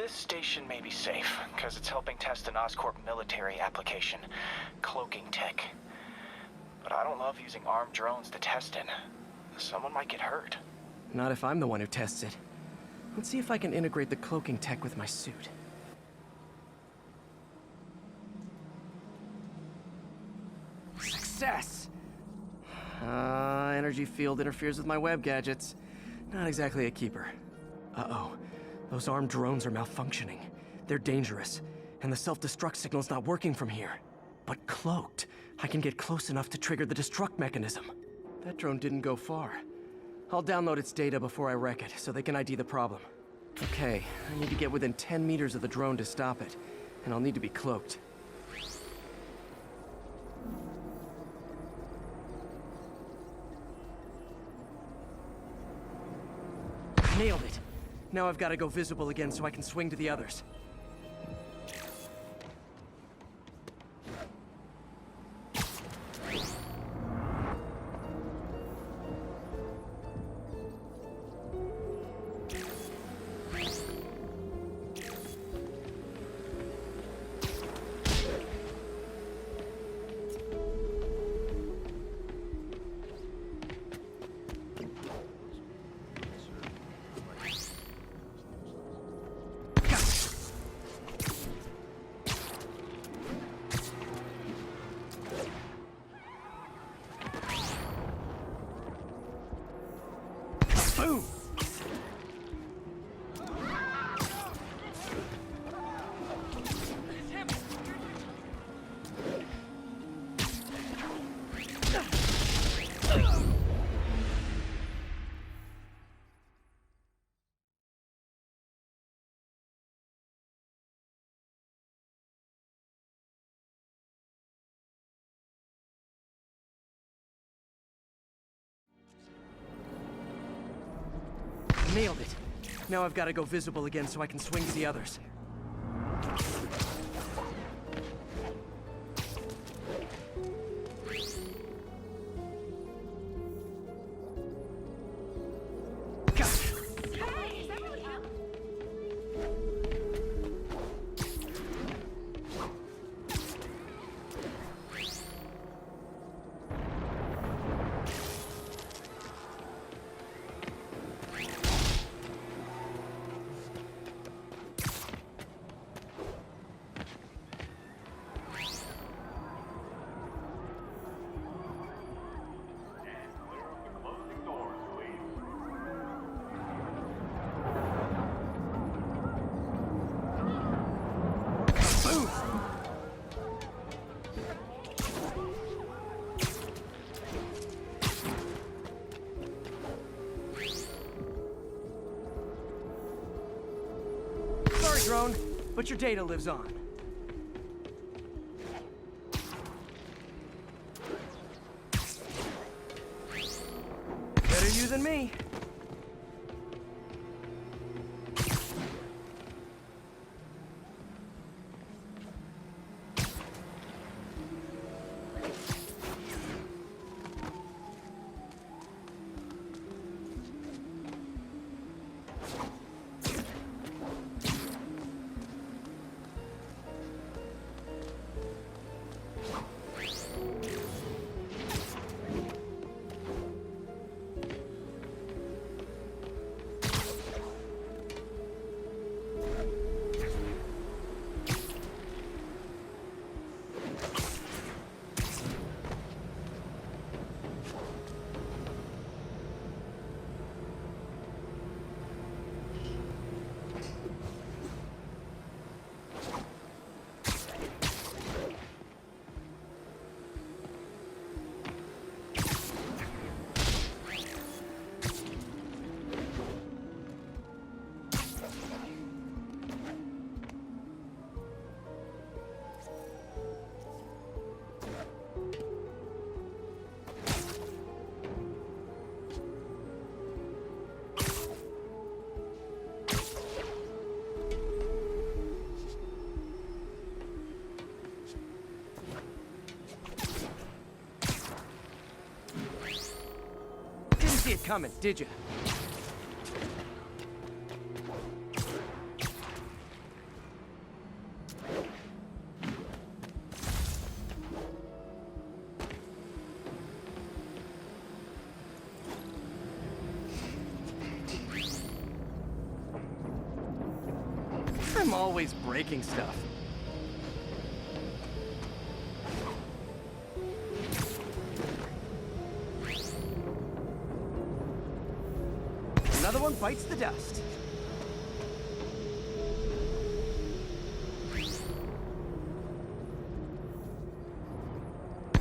This station may be safe, because it's helping test an Oscorp military application, cloaking tech. But I don't love using armed drones to test it. Someone might get hurt. Not if I'm the one who tests it. Let's see if I can integrate the cloaking tech with my suit. Success! Energy field interferes with my web gadgets. Not exactly a keeper. Uh-oh. Those armed drones are malfunctioning. They're dangerous, and the self-destruct signal's not working from here. But cloaked, I can get close enough to trigger the destruct mechanism. That drone didn't go far. I'll download its data before I wreck it, so they can ID the problem. Okay, I need to get within 10 meters of the drone to stop it, and I'll need to be cloaked. Nailed it! Now I've got to go visible again so I can swing to the others. Boom! Nailed it. Now I've got to go visible again so I can swing to the others. Gotcha. Hey, is that really him? Sorry, drone, but your data lives on. Better you than me. See it coming, did you? I'm always breaking stuff. Another one bites the dust.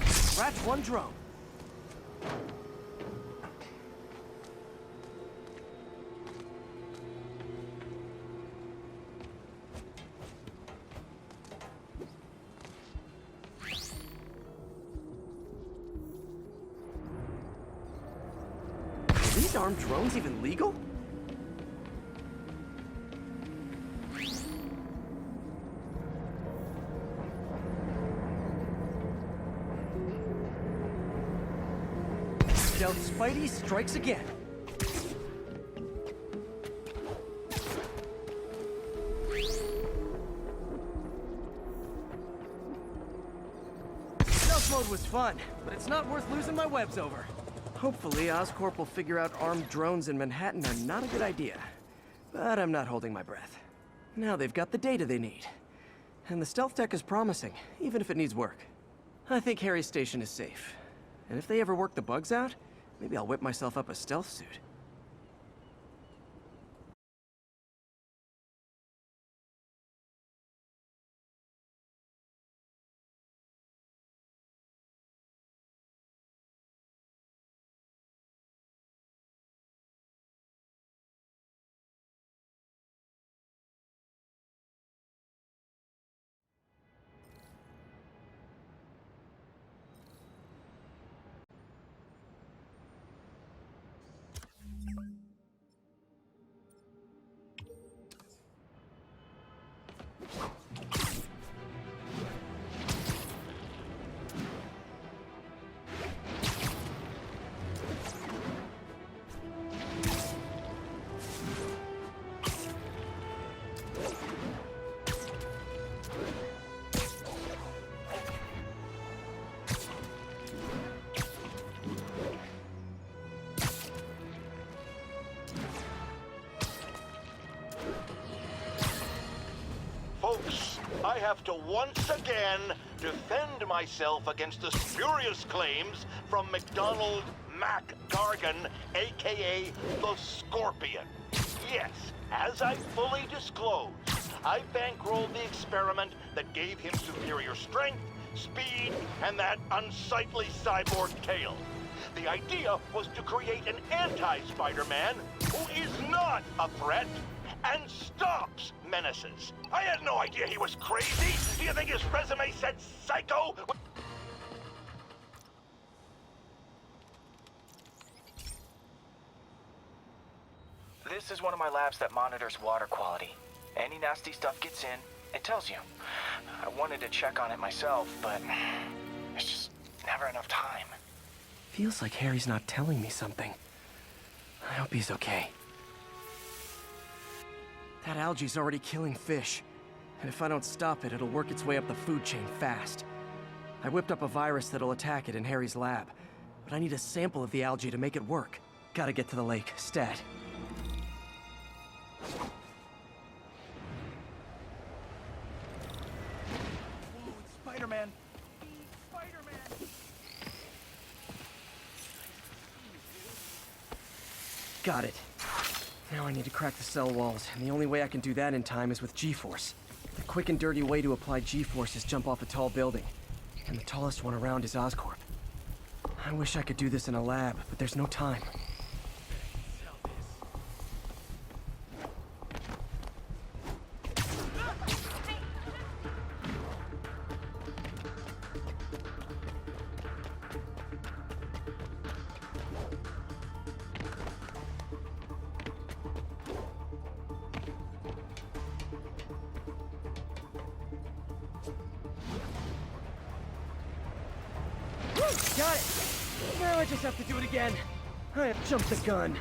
Scratch one drone. Are these armed drones even legal? Stealth Spidey strikes again. Stealth mode was fun, but it's not worth losing my webs over. Hopefully, Oscorp will figure out armed drones in Manhattan are not a good idea. But I'm not holding my breath. Now they've got the data they need. And the stealth tech is promising, even if it needs work. I think Harry's station is safe. And if they ever work the bugs out, maybe I'll whip myself up a stealth suit. Folks, I have to once again defend myself against the spurious claims from McDonald Mac Gargan, aka the Scorpion. Yes, as I fully disclosed, I bankrolled the experiment that gave him superior strength, speed, and that unsightly cyborg tail. The idea was to create an anti-Spider-Man who is not a threat and stops menaces. I had no idea he was crazy. Do you think his resume said psycho? This is one of my labs that monitors water quality. Any nasty stuff gets in, it tells you. I wanted to check on it myself, but there's just never enough time. Feels like Harry's not telling me something. I hope he's okay. That algae's already killing fish. And if I don't stop it, it'll work its way up the food chain fast. I whipped up a virus that'll attack it in Harry's lab. But I need a sample of the algae to make it work. Gotta get to the lake, stat. Whoa, it's Spider-Man! Spider-Man! Got it. Now I need to crack the cell walls, and the only way I can do that in time is with G-Force. The quick and dirty way to apply G-Force is jump off a tall building. And the tallest one around is Oscorp. I wish I could do this in a lab, but there's no time. Got it! Now I just have to do it again. I have jumped the gun.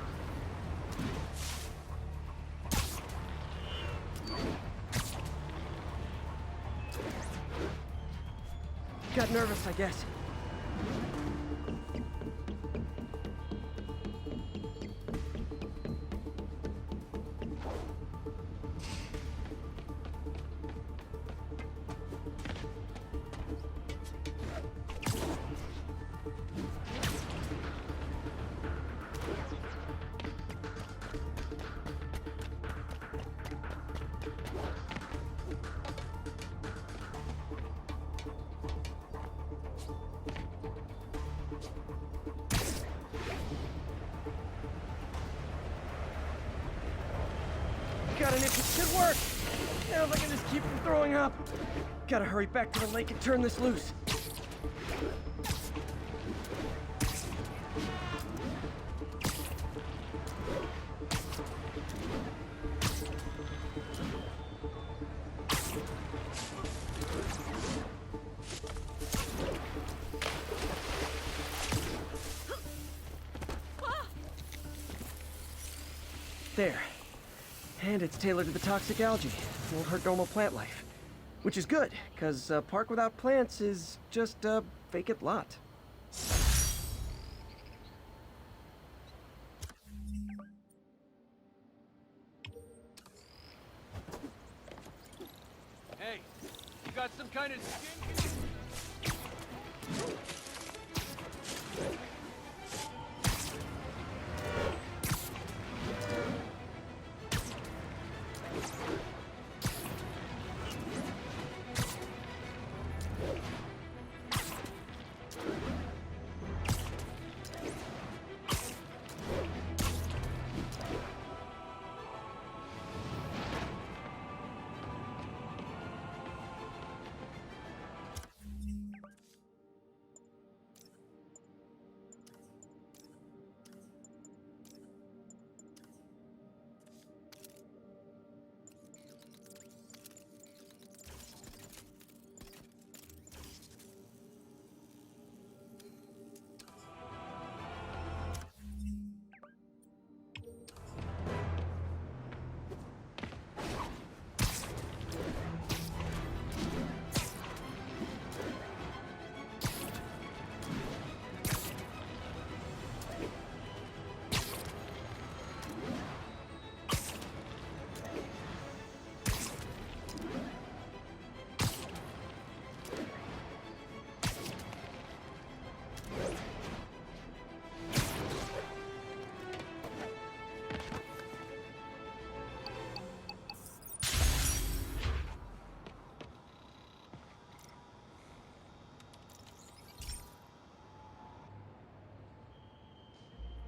Got nervous, I guess. got an itch, it should work! Now if I can just keep from throwing up. Gotta hurry back to the lake and turn this loose. There. And it's tailored to the toxic algae. Won't hurt normal plant life. Which is good, because a park without plants is just a vacant lot. Hey, you got some kind of skin?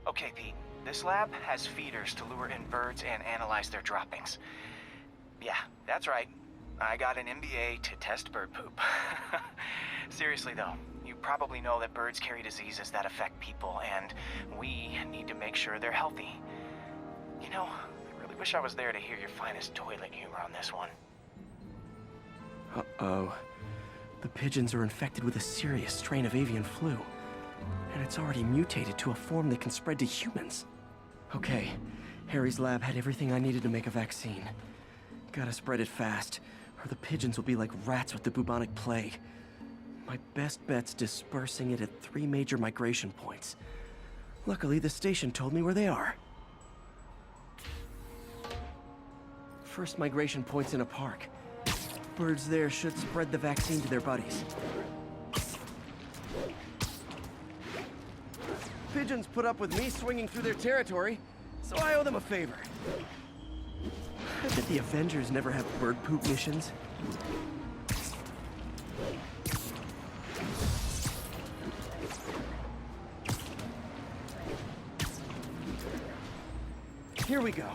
Okay, Pete. This lab has feeders to lure in birds and analyze their droppings. Yeah, that's right. I got an MBA to test bird poop. Seriously though, you probably know that birds carry diseases that affect people, and we need to make sure they're healthy. You know, I really wish I was there to hear your finest toilet humor on this one. Uh-oh. The pigeons are infected with a serious strain of avian flu. And it's already mutated to a form that can spread to humans. Okay, Harry's lab had everything I needed to make a vaccine. Gotta spread it fast, or the pigeons will be like rats with the bubonic plague. My best bet's dispersing it at 3 major migration points. Luckily, the station told me where they are. First migration point's in a park. Birds there should spread the vaccine to their buddies. Pigeons put up with me swinging through their territory, so I owe them a favor. I bet the Avengers never have bird poop missions. Here we go.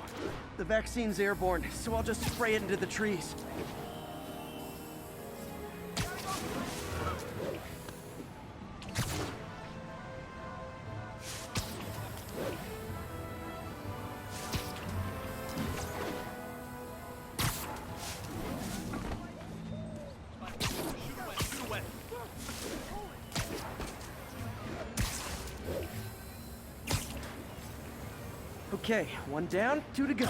The vaccine's airborne, so I'll just spray it into the trees. Okay, 1 down, 2 to go.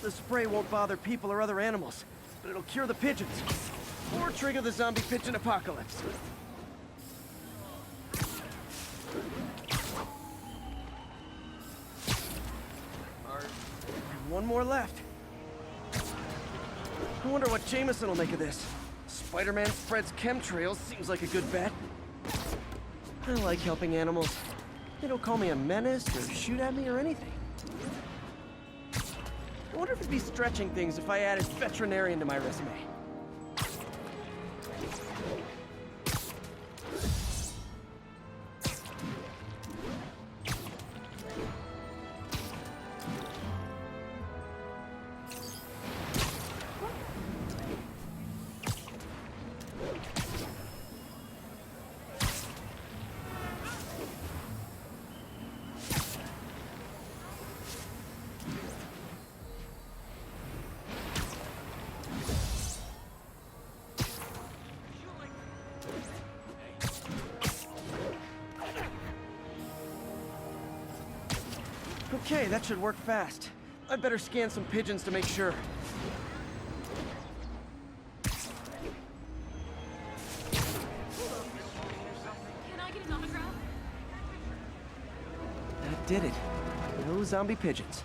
The spray won't bother people or other animals, but it'll cure the pigeons. Or trigger the zombie pigeon apocalypse. And 1 more left. I wonder what Jameson will make of this. Spider-Man spreads chemtrails, seems like a good bet. I like helping animals. They don't call me a menace or shoot at me or anything. I wonder if it'd be stretching things if I added veterinarian to my resume. Okay, that should work fast. I'd better scan some pigeons to make sure. Can I get an autograph? That did it. No zombie pigeons.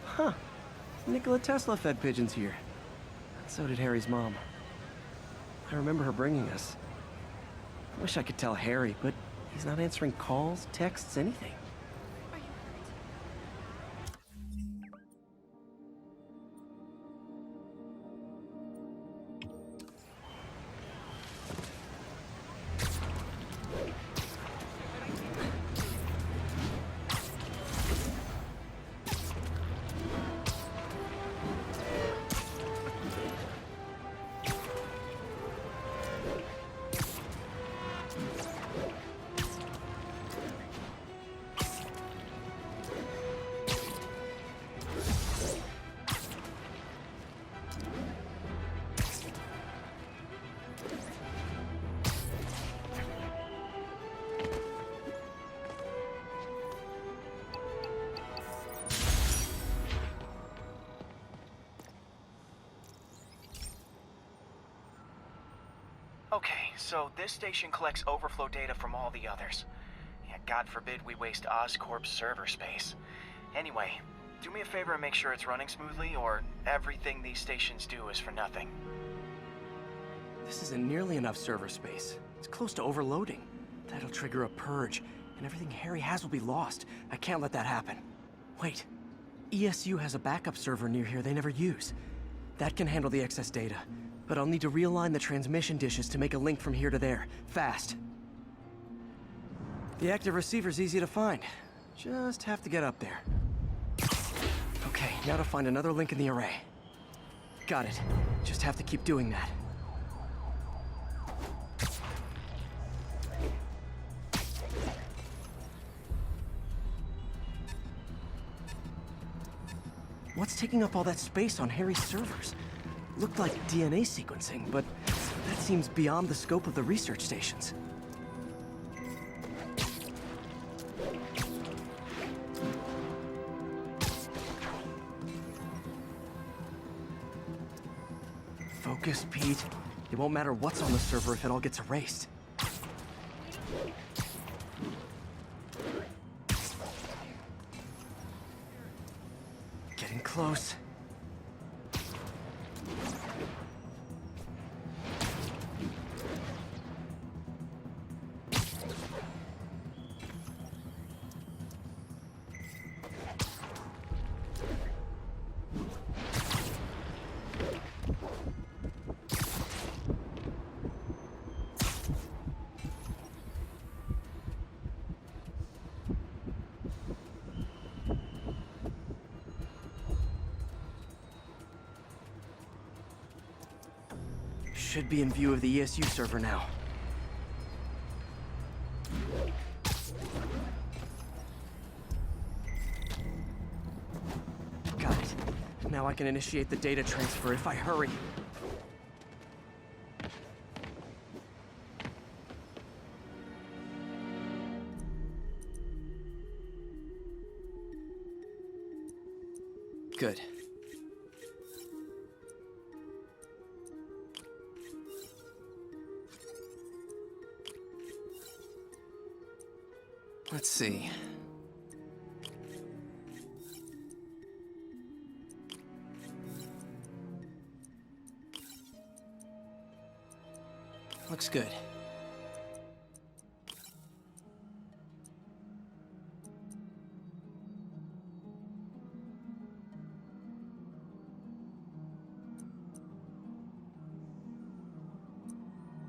Huh. Nikola Tesla fed pigeons here. So did Harry's mom. I remember her bringing us. I wish I could tell Harry, but he's not answering calls, texts, anything. Are you hurt? Okay, so this station collects overflow data from all the others. Yeah, God forbid we waste Oscorp's server space. Anyway, do me a favor and make sure it's running smoothly, or everything these stations do is for nothing. This isn't nearly enough server space. It's close to overloading. That'll trigger a purge, and everything Harry has will be lost. I can't let that happen. Wait. ESU has a backup server near here they never use. That can handle the excess data, but I'll need to realign the transmission dishes to make a link from here to there, fast. The active receiver's easy to find. Just have to get up there. Okay, now to find another link in the array. Got it. Just have to keep doing that. What's taking up all that space on Harry's servers? Looked like DNA sequencing, but that seems beyond the scope of the research stations. Focus, Pete. It won't matter what's on the server if it all gets erased. Getting close. Should be in view of the ESU server now. Got it. Now I can initiate the data transfer if I hurry. Good. Let's see. Looks good.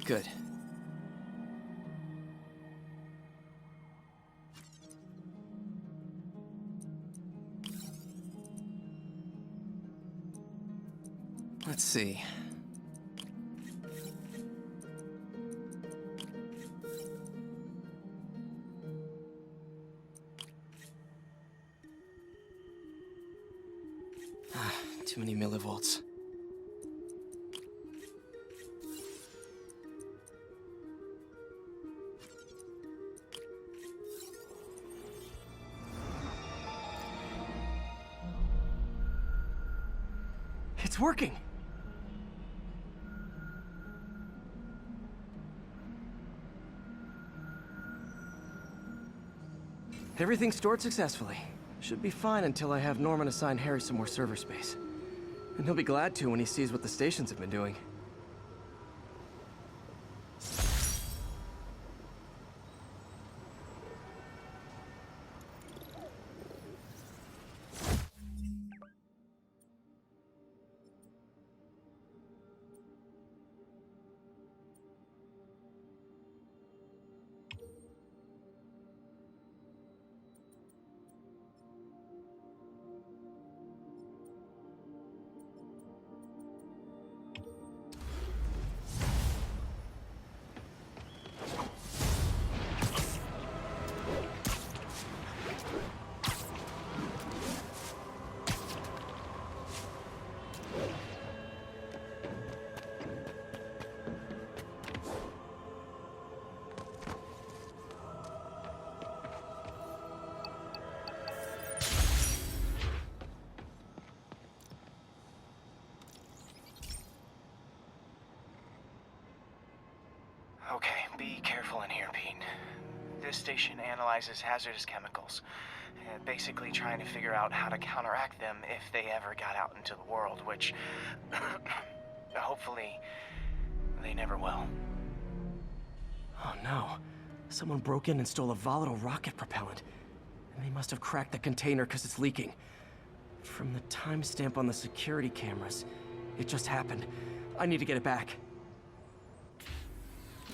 Good. Let's see. Too many millivolts. It's working! Everything's stored successfully. Should be fine until I have Norman assign Harry some more server space. And he'll be glad to when he sees what the stations have been doing. Okay, be careful in here, Pete. This station analyzes hazardous chemicals, basically trying to figure out how to counteract them if they ever got out into the world, which hopefully they never will. Oh no. Someone broke in and stole a volatile rocket propellant. And they must have cracked the container because it's leaking. From the timestamp on the security cameras, it just happened. I need to get it back.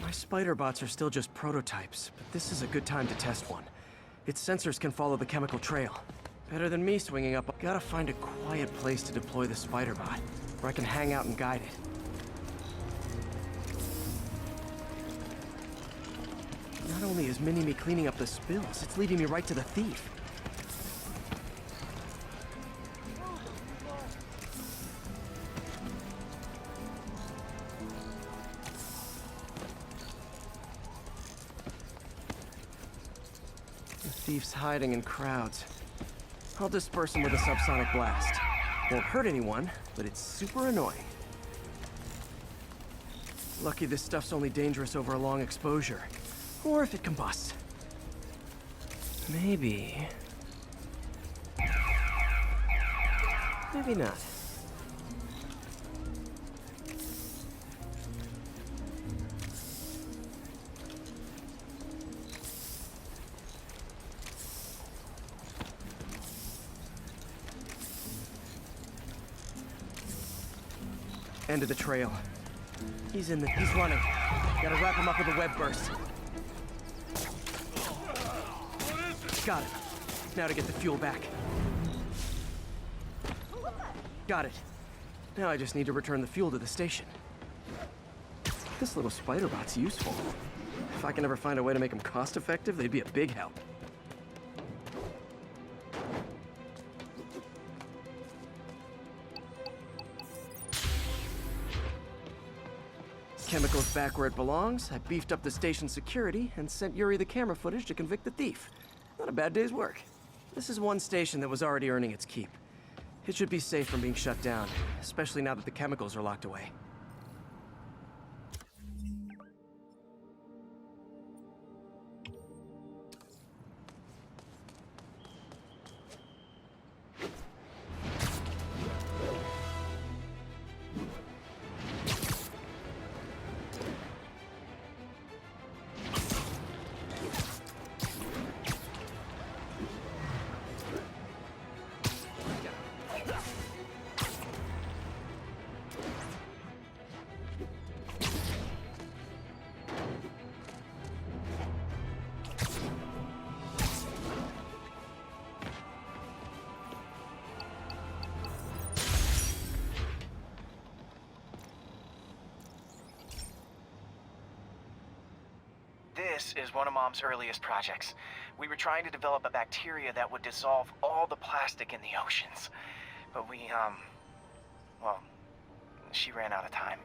My spider bots are still just prototypes, but this is a good time to test one. Its sensors can follow the chemical trail. Better than me swinging up. Gotta find a quiet place to deploy the spider bot, where I can hang out and guide it. Not only is Mini-Me cleaning up the spills, it's leading me right to the thief. The thief's hiding in crowds. I'll disperse him with a subsonic blast. Won't hurt anyone, but it's super annoying. Lucky this stuff's only dangerous over a long exposure. Or if it combusts. Maybe... maybe not. End of the trail. He's running. Gotta wrap him up with a web burst. Got it. Now to get the fuel back. Got it. Now I just need to return the fuel to the station. This little spider bot's useful. If I can ever find a way to make them cost-effective, they'd be a big help. Chemicals back where it belongs. I beefed up the station security and sent Yuri the camera footage to convict the thief. Not a bad day's work. This is one station that was already earning its keep. It should be safe from being shut down, especially now that the chemicals are locked away. This is one of Mom's earliest projects. We were trying to develop a bacteria that would dissolve all the plastic in the oceans. But well, she ran out of time.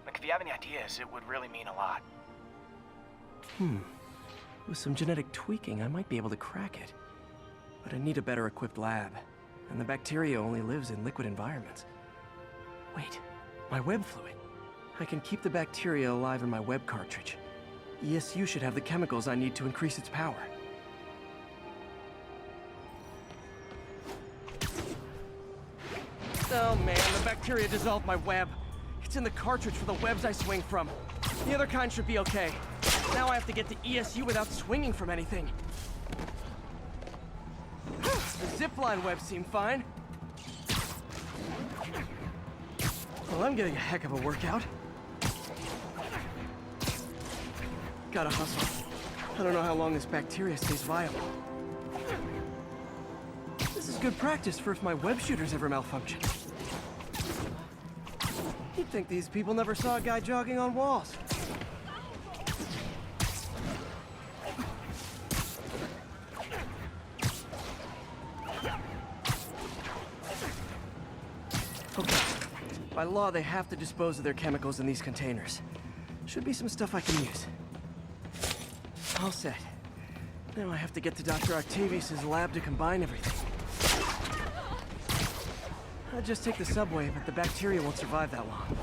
Like, if you have any ideas, it would really mean a lot. With some genetic tweaking, I might be able to crack it. But I need a better equipped lab. And the bacteria only lives in liquid environments. Wait, my web fluid. I can keep the bacteria alive in my web cartridge. ESU should have the chemicals I need to increase its power. Oh man, the bacteria dissolved my web. It's in the cartridge for the webs I swing from. The other kind should be okay. Now I have to get to ESU without swinging from anything. The zipline webs seem fine. Well, I'm getting a heck of a workout. Gotta hustle. I don't know how long this bacteria stays viable. This is good practice for if my web shooters ever malfunction. You'd think these people never saw a guy jogging on walls. Okay. By law, they have to dispose of their chemicals in these containers. Should be some stuff I can use. All set. Now I have to get to Dr. Octavius' lab to combine everything. I'd just take the subway, but the bacteria won't survive that long.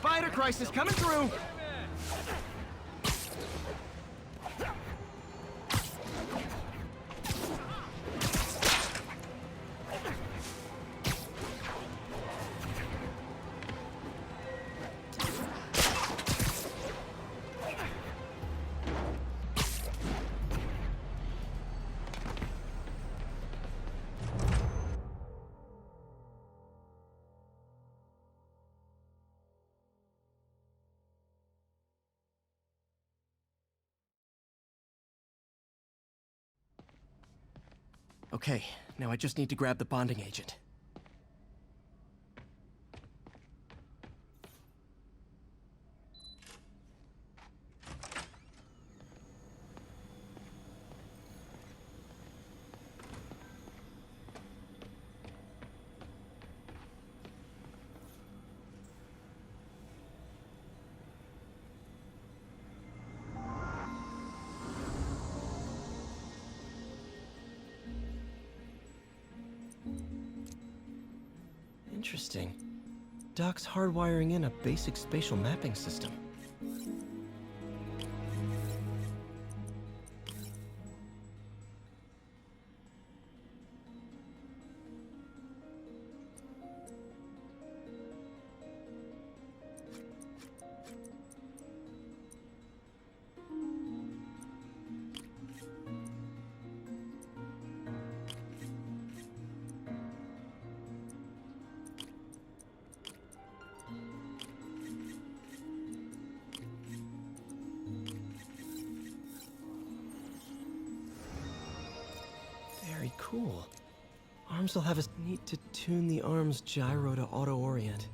Spider crisis coming through! Okay, now I just need to grab the bonding agent. Interesting. Doc's hardwiring in a basic spatial mapping system. Very cool. Arms will have a need to tune the arm's gyro to auto-orient.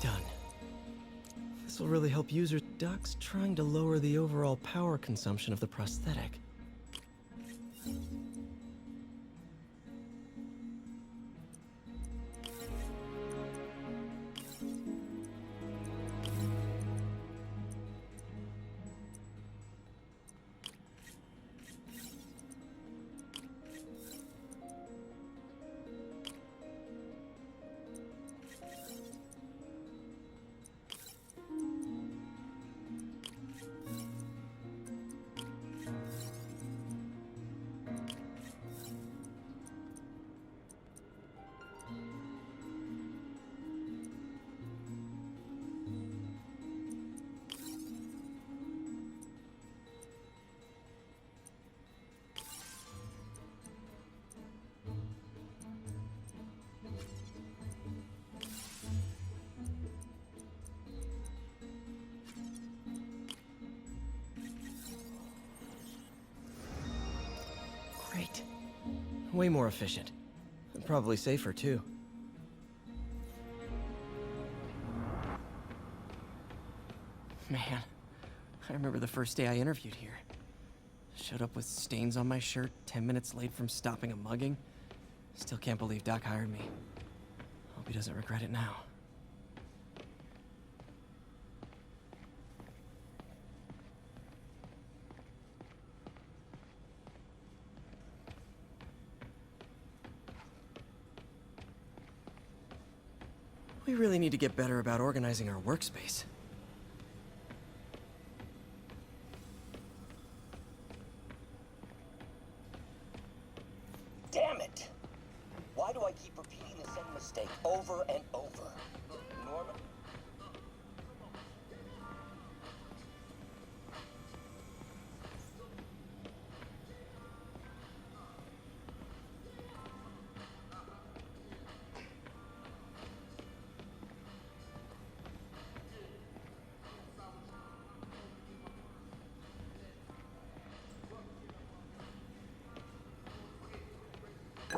Done. This will really help users. Doc's trying to lower the overall power consumption of the prosthetic. Way more efficient. And probably safer, too. Man, I remember the first day I interviewed here. Showed up with stains on my shirt, 10 minutes late from stopping a mugging. Still can't believe Doc hired me. Hope he doesn't regret it now. We really need to get better about organizing our workspace. Damn it! Why do I keep repeating the same mistake over and over? Norman?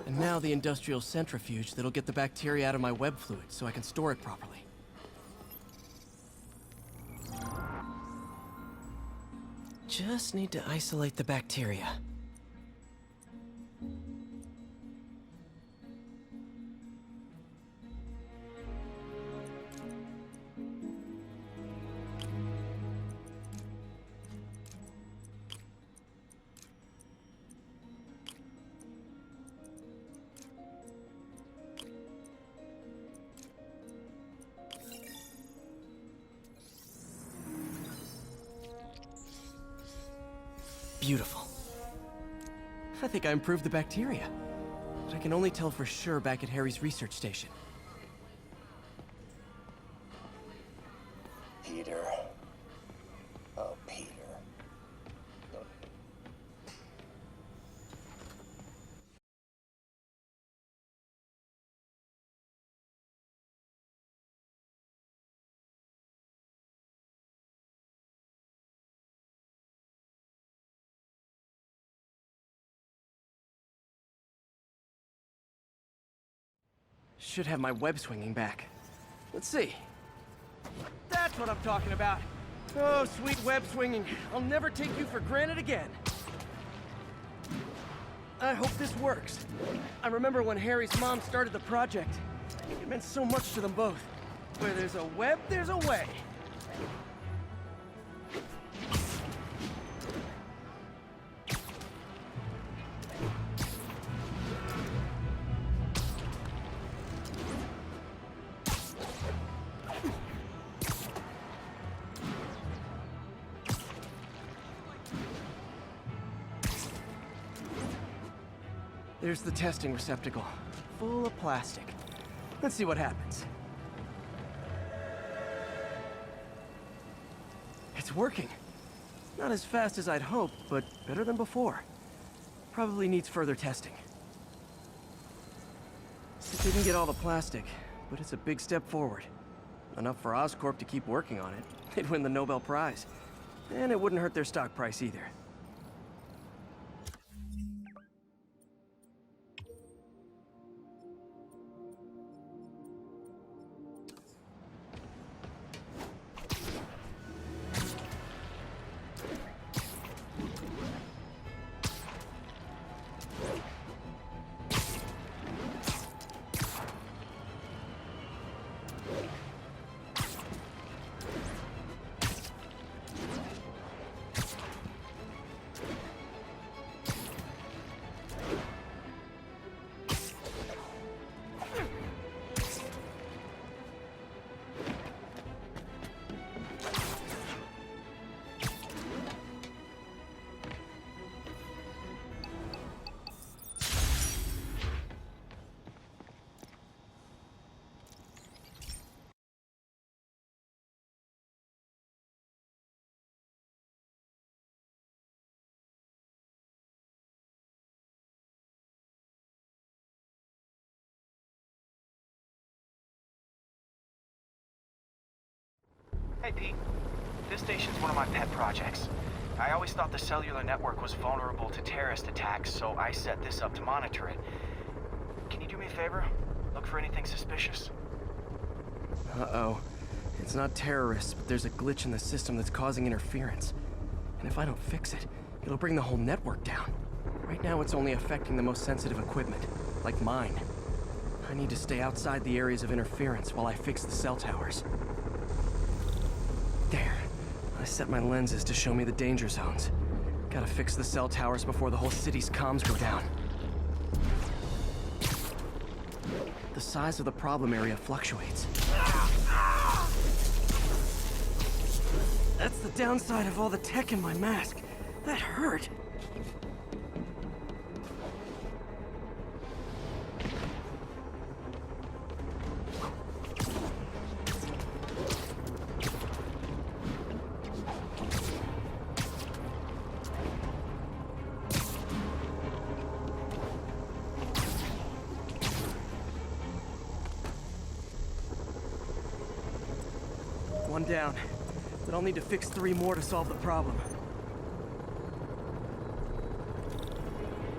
And now the industrial centrifuge that'll get the bacteria out of my web fluid so I can store it properly. Just need to isolate the bacteria. Beautiful. I think I improved the bacteria. But I can only tell for sure back at Harry's research station. Peter. Oh, Peter. Should have my web swinging back. Let's see. That's what I'm talking about. Oh, sweet web swinging. I'll never take you for granted again. I hope this works. I remember when Harry's mom started the project. It meant so much to them both. Where there's a web, there's a way. There's the testing receptacle, full of plastic. Let's see what happens. It's working. Not as fast as I'd hoped, but better than before. Probably needs further testing. It didn't get all the plastic, but it's a big step forward. Enough for Oscorp to keep working on it. They'd win the Nobel Prize. And it wouldn't hurt their stock price either. Hey, Pete. This station's one of my pet projects. I always thought the cellular network was vulnerable to terrorist attacks, so I set this up to monitor it. Can you do me a favor? Look for anything suspicious? Uh-oh. It's not terrorists, but there's a glitch in the system that's causing interference. And if I don't fix it, it'll bring the whole network down. Right now, it's only affecting the most sensitive equipment, like mine. I need to stay outside the areas of interference while I fix the cell towers. There. I set my lenses to show me the danger zones. Gotta fix the cell towers before the whole city's comms go down. The size of the problem area fluctuates. That's the downside of all the tech in my mask. That hurt. One down, but I'll need to fix 3 more to solve the problem.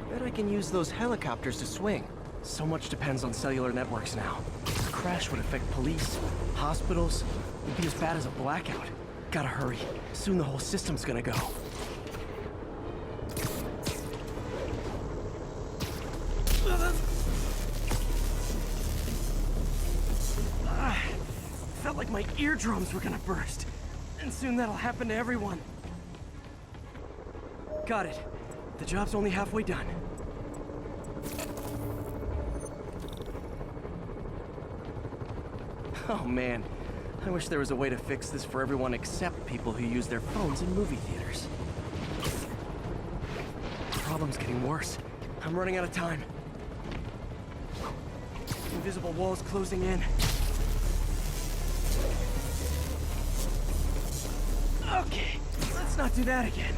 Bet I can use those helicopters to swing. So much depends on cellular networks now. A crash would affect police, hospitals. It'd be as bad as a blackout. Gotta hurry. Soon the whole system's gonna go. Felt like my eardrums were gonna burst. And soon that'll happen to everyone. Got it. The job's only halfway done. Oh man, I wish there was a way to fix this for everyone except people who use their phones in movie theaters. The problem's getting worse. I'm running out of time. Invisible walls closing in. Okay, let's not do that again.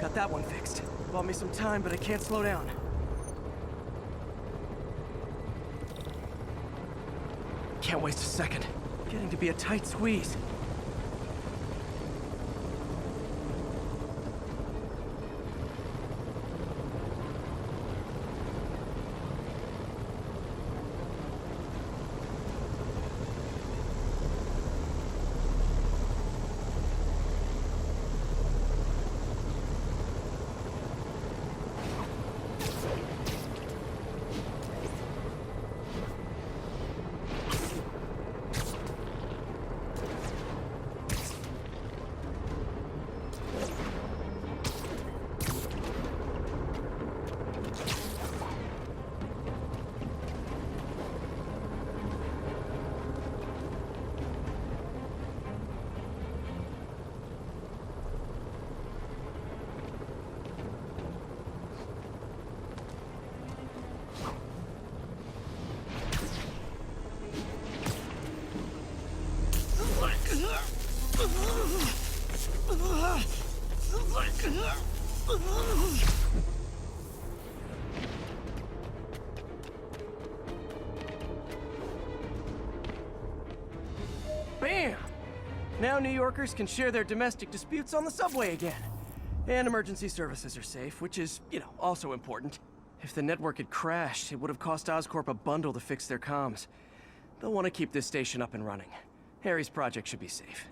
Got that one fixed. Bought me some time, but I can't slow down. Can't waste a second. Getting to be a tight squeeze. Bam! Now New Yorkers can share their domestic disputes on the subway again. And emergency services are safe, which is, also important. If the network had crashed, it would have cost Oscorp a bundle to fix their comms. They'll want to keep this station up and running. Harry's project should be safe.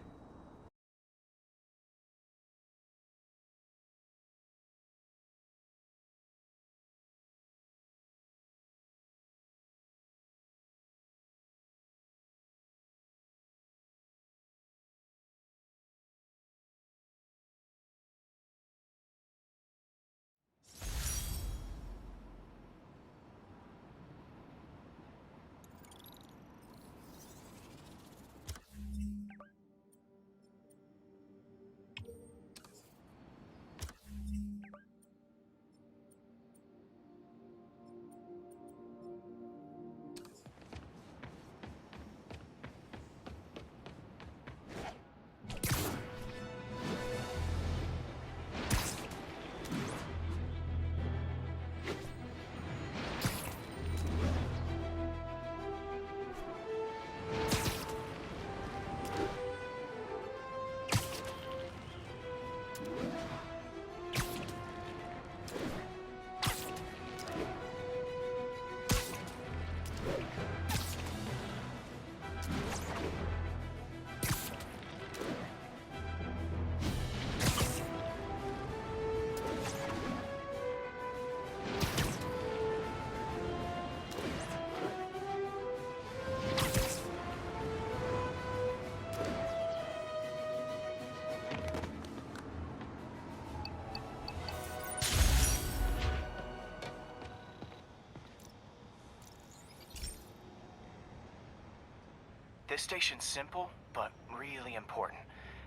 This station's simple, but really important.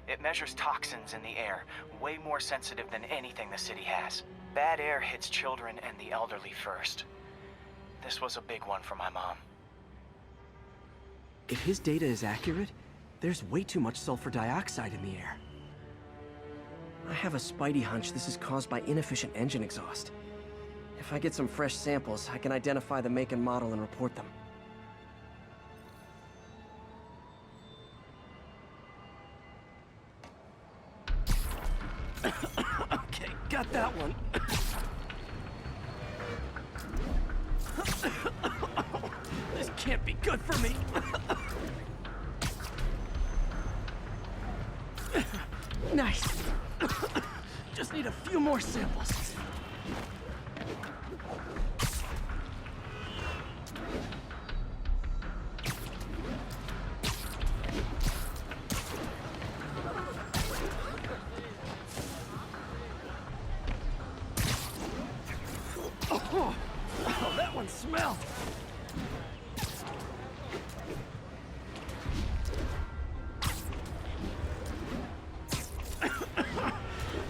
It measures toxins in the air, way more sensitive than anything the city has. Bad air hits children and the elderly first. This was a big one for my mom. If his data is accurate, there's way too much sulfur dioxide in the air. I have a spidey hunch this is caused by inefficient engine exhaust. If I get some fresh samples, I can identify the make and model and report them. Okay, got that one. This can't be good for me. Nice. Just need a few more samples. Oh, that one smelled.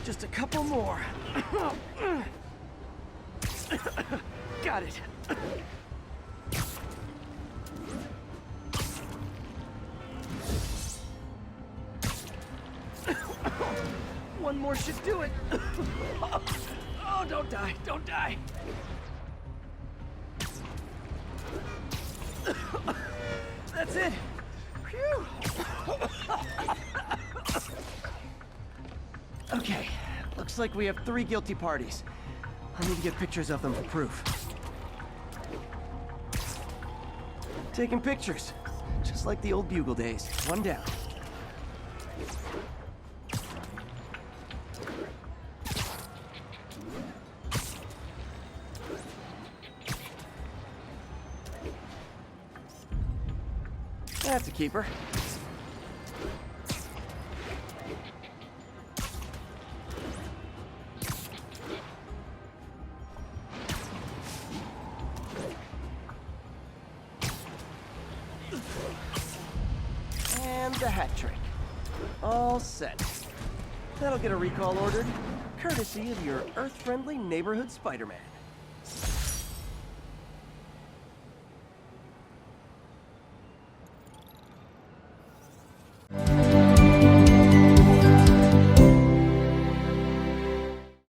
Just a couple more. Got it. One more should do it. Oh, don't die, don't die. That's it. Phew. Okay, looks like we have 3 guilty parties. I need to get pictures of them for proof. Taking pictures, just like the old Bugle days. One down. That's a keeper. And the hat trick. All set. That'll get a recall ordered, courtesy of your Earth-friendly neighborhood Spider-Man.